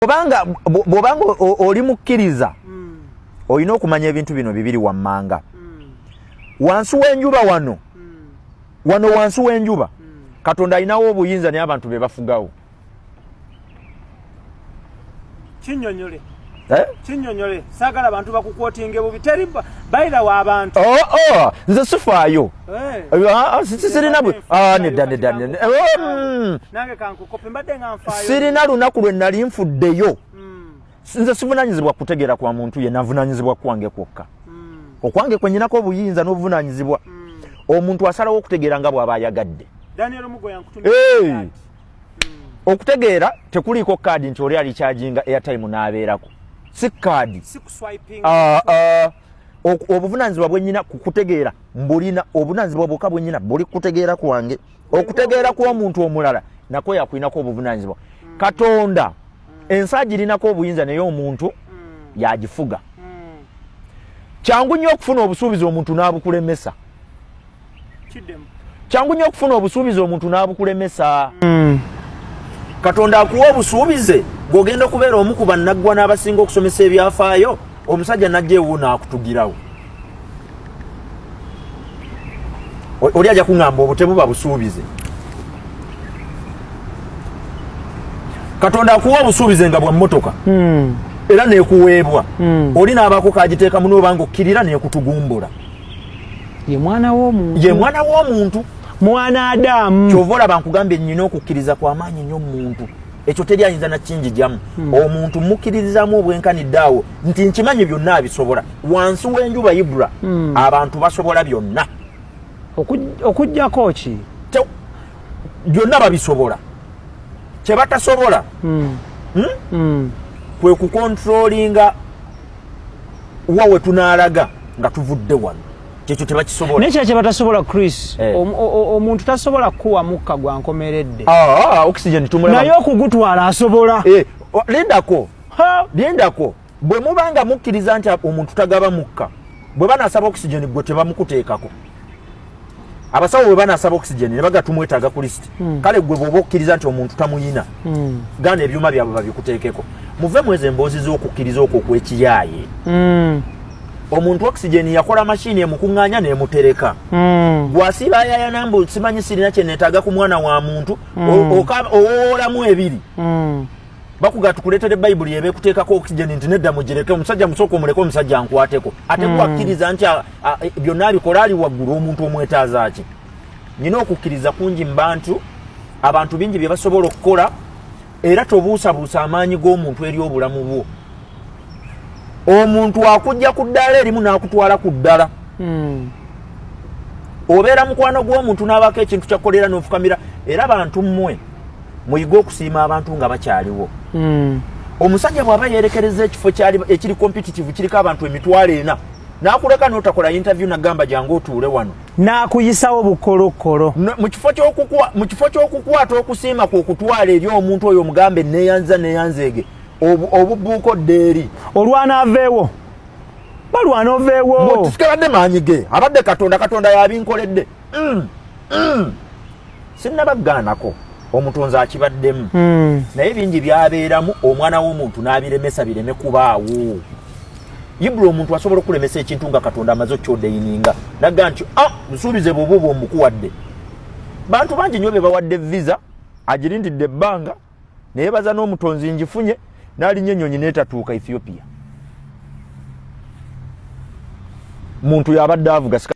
Bw'obanga oli mukkiriza olina okumanya ebintu bino bibiri wammanga. Wansi w'enjuba wano wansi w'enjuba Katonda alinawo obuyinza naye abantu be bafugawo. Kinyonyole. Kinyonyole. Sagala abantu bakukwotinge bubi teri bayira wa abantu. Nze sifaayo. Sirina nedda. Nange kankukope mbadde nga nfaayo. Sirina lunaku lwe nali nfuddeyo. Nze sivunanyizibwa kutegeera kwa muntu ye navunanyizibwa kwange kwokka. Okwange kwennyinako obuyinza n'obuvunanyizibwa. Omuntu asalawo okutegeera nga bw'aba ayagadde. Daniel Mugo yankutumira. Okutegeera tekuliko kaadi nti oli alicharginga airtime n'abeerako. Si kaadi. Si kuswiping. Obuvunanyizibwa bwennyina kukutegeera mbulina obuvunanyizibwa bwokka bwennyina buli kutegeera kwange. Okutegeera kw'omuntu omulala nako yakulinako obuvunanyizibwa. Katonda ensi agirinako obuyinza naye omuntu yagifuga. Kyangu nnyo okufuna obusuubizi omuntu n'abukulemesa. Kyangu nnyo okufuna obusuubizi omuntu n'abukulemesa. Katonda akuwa obusuubize gogenda okubeera omu ku bannaggwa n'abasinga okusomesa ebyafaayo omusajja najja ewo n'akutugirawo. Oli ajja kuŋŋamba obwo tebuba busuubize. Katonda akuwa obusuubize nga bwa mmotoka era neekuweebwa oli n'abaako kagiteekamu n'obanga okkirira neekutugumbula. Ye mwana w'omuntu. Mwana Adamu. Kyova olaba nkugambye nnina okukkiriza kw'amaanyi nnyo muntu. Ekyo teri ayinza na kinjijamu. Omuntu mukkiririzaamu obwenkanidde awo nti nkimanyi byonna abisobola. Wansi w'enjuba Ibra abantu basobola byonna. Okuggyako ki? Byonna babisobola. Kye batasobola kwe kukontrolinga wawe tunaalaga nga tuvudde wano. Kyekyo tebakisobola. Nekyo kye batasobola Chris. Omuntu tasobola kuwa mukka gwa nkomeredde. Oxygen tumulaba. Naye okugutwala asobola. Lindako. Bwe mubanga mukkiriza nti omuntu tagaba mukka. Bwe banasaba oxygen gwe tebamukuteekako. Abasawo bwe banasaba oxygen ne baga tumwetaaga ku list. Kale gwe bw'oba okkiriza nti omuntu tamuyina. Gana ebyuma byabwe babikuteekeko. Muve mweze emboozi z'okukkiriza okwo kw'ekiyaaye. Omuntu oxygen yakola machine emukuŋŋaanya n'emutereka. Bw'asiba yayanambu simanyi sirina kye neetaaga ku mwana wa muntu owoolamu ebiri. Bakuga tukuleetere Bayibuli ebeekuteekako oxygen nti nedda mugireke omusajja musooka omuleke omusajja ankwateko. Ate bwakkiriza nti byonna abikola ali waggulu omuntu omwetaaza ki. Nina okukkiriza kungi mu bantu abantu bingi bye basobola okukola era tobuusabuusa amaanyi g'omuntu eri obulamu bwo. Omuntu akujja ku ddala erimu n'akutwala ku ddala. Obeera mukwano gw'omuntu n'abaako ekintu kyakkolera n'ofukamira era abantu mmwe muyiga okusiima abantu nga bakyaliwo. Omusajja bw'aba yeerekereza ekifo ekiri competitive kiriko abantu emitwalo 4 n'akuleka n'otakola interview nagamba jangu otuule wano. N'akuyisawo bukolokolo. Mu kifo ky'okukwata okusiima kw'okutwala eri omuntu oyo omugambe neeyanzeege. Obubuuko ddeeri olwana aveewo balwana oveewo tusikabadde maanyi ge abadde Katonda yabinkoledde. Sinnabaggaanako omutonzi akibaddemu naye bingi byabeeramu omwana w'omuntu n'abiremesa bireme kubaawo. Ibula omuntu asobola okulemesa ekintu nga Katonda amaze okyodeyininga nagga nti busuubize bw'obuuba omukuwadde. Bantu bangi nnyo be bawadde visa agirindidde ebbanga neyebaza n'omutonzi ngifunye n'alinnya ennyonyi n'etatuuka Ethiopia. Muntu yabadde avuga